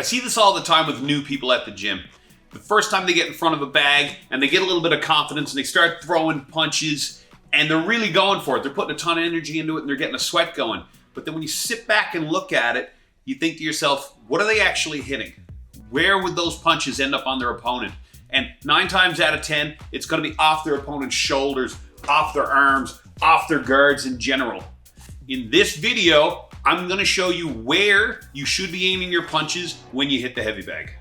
I see this all the time with new people at the gym. The first time they get in front of a bag and they get a little bit of confidence and they start throwing punches and they're really going for it. They're putting a ton of energy into it and they're getting a sweat going. But then when you sit back and look at it, you think to yourself, what are they actually hitting? Where would those punches end up on their opponent? And 9 times out of 10, it's going to be off their opponent's shoulders, off their arms, off their guards in general. In this video, I'm going to show you where you should be aiming your punches when you hit the heavy bag.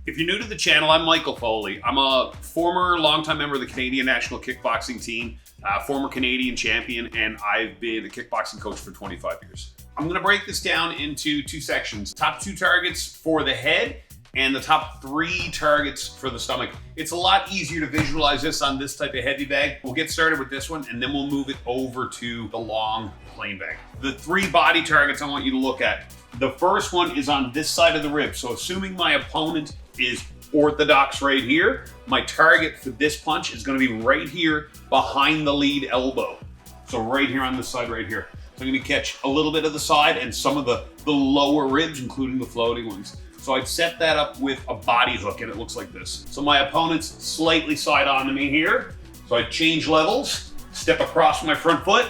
If you're new to the channel, I'm Michael Foley. I'm a former longtime member of the Canadian national kickboxing team, former Canadian champion, and I've been a kickboxing coach for 25 years. I'm going to break this down into 2 sections. Top 2 targets for the head and the top 3 targets for the stomach. It's a lot easier to visualize this on this type of heavy bag. We'll get started with this one and then we'll move it over to the long plain bag. The 3 body targets I want you to look at. The first one is on this side of the rib. So assuming my opponent is orthodox right here, my target for this punch is going to be right here behind the lead elbow. So right here on this side right here. So I'm going to catch a little bit of the side and some of the lower ribs, including the floating ones. So I'd set that up with a body hook and it looks like this. So my opponent's slightly side on to me here. So I change levels, step across my front foot,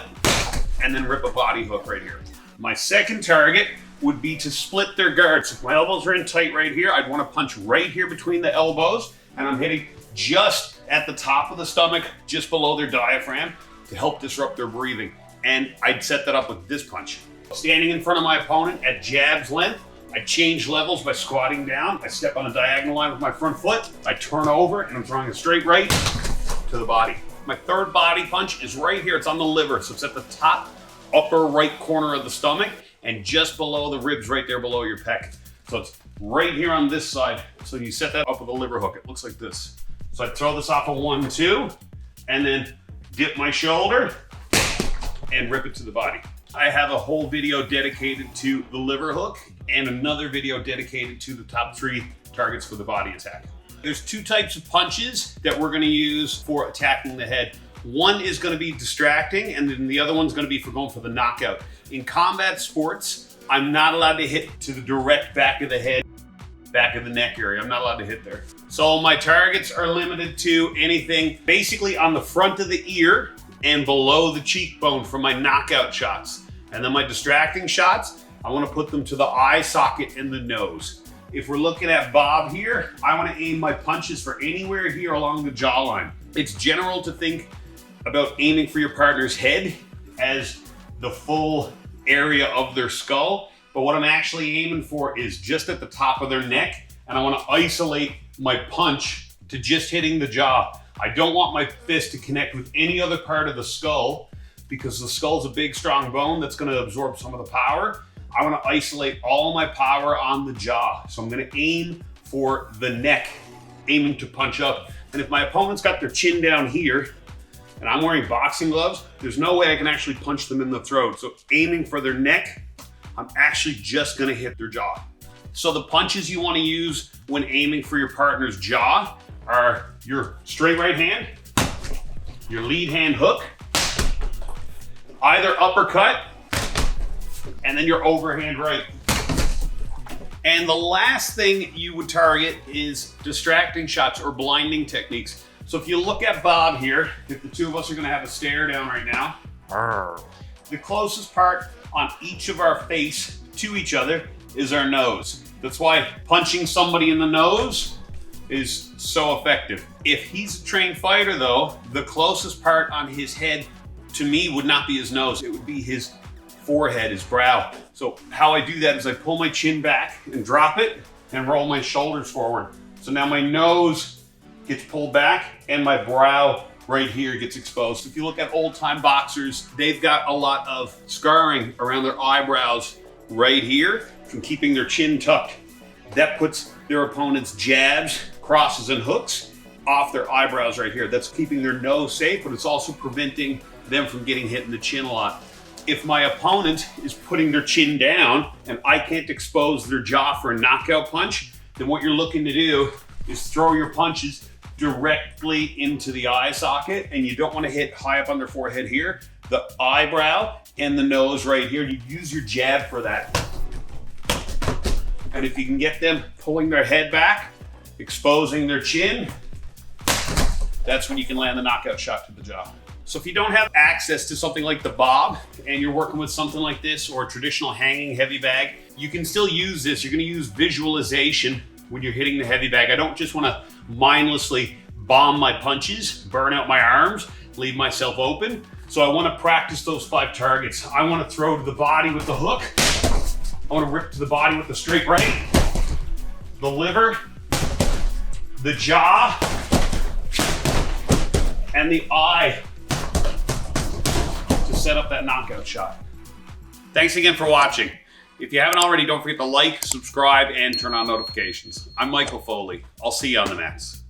and then rip a body hook right here. My second target would be to split their guards. If my elbows are in tight right here, I'd want to punch right here between the elbows, and I'm hitting just at the top of the stomach, just below their diaphragm, to help disrupt their breathing. And I'd set that up with this punch. Standing in front of my opponent at jab's length, I change levels by squatting down. I step on a diagonal line with my front foot. I turn over and I'm throwing a straight right to the body. My third body punch is right here. It's on the liver. So it's at the top upper right corner of the stomach and just below the ribs right there below your pec. So it's right here on this side. So you set that up with a liver hook. It looks like this. So I throw this off a 1-2 and then dip my shoulder and rip it to the body. I have a whole video dedicated to the liver hook and another video dedicated to the top 3 targets for the body attack. There's 2 types of punches that we're going to use for attacking the head. One is going to be distracting and then the other one's going to be for going for the knockout. In combat sports, I'm not allowed to hit to the direct back of the head, back of the neck area. I'm not allowed to hit there. So my targets are limited to anything basically on the front of the ear and below the cheekbone for my knockout shots. And then my distracting shots, I want to put them to the eye socket and the nose. If we're looking at Bob here, I want to aim my punches for anywhere here along the jawline. It's general to think about aiming for your partner's head as the full area of their skull, but what I'm actually aiming for is just at the top of their neck, and I want to isolate my punch to just hitting the jaw. I don't want my fist to connect with any other part of the skull because the skull's a big, strong bone that's going to absorb some of the power. I want to isolate all my power on the jaw. So I'm going to aim for the neck, aiming to punch up. And if my opponent's got their chin down here and I'm wearing boxing gloves, there's no way I can actually punch them in the throat. So aiming for their neck, I'm actually just going to hit their jaw. So the punches you want to use when aiming for your partner's jaw are your straight right hand, your lead hand hook, either uppercut, and then your overhand right. And the last thing you would target is distracting shots or blinding techniques. So if you look at Bob here, if the 2 of us are gonna have a stare down right now, the closest part on each of our face to each other is our nose. That's why punching somebody in the nose is so effective. If he's a trained fighter though, the closest part on his head to me would not be his nose, it would be his forehead, his brow. So how I do that is I pull my chin back and drop it and roll my shoulders forward. So now my nose gets pulled back and my brow right here gets exposed. If you look at old-time boxers, they've got a lot of scarring around their eyebrows right here from keeping their chin tucked. That puts their opponent's jabs, crosses, and hooks off their eyebrows right here. That's keeping their nose safe, but it's also preventing them from getting hit in the chin a lot. If my opponent is putting their chin down and I can't expose their jaw for a knockout punch, then what you're looking to do is throw your punches directly into the eye socket, and you don't want to hit high up on their forehead here. the eyebrow and the nose right here. You use your jab for that. And if you can get them pulling their head back, exposing their chin, that's when you can land the knockout shot to the jaw. So if you don't have access to something like the bob and you're working with something like this or a traditional hanging heavy bag, you can still use this. You're gonna use visualization when you're hitting the heavy bag. I don't just wanna mindlessly bomb my punches, burn out my arms, leave myself open. So I wanna practice those 5 targets. I wanna throw to the body with the hook. I wanna rip to the body with the straight right, the liver, the jaw, and the eye to set up that knockout shot. Thanks again for watching. If you haven't already, don't forget to like, subscribe, and turn on notifications. I'm Michael Foley. I'll see you on the mats.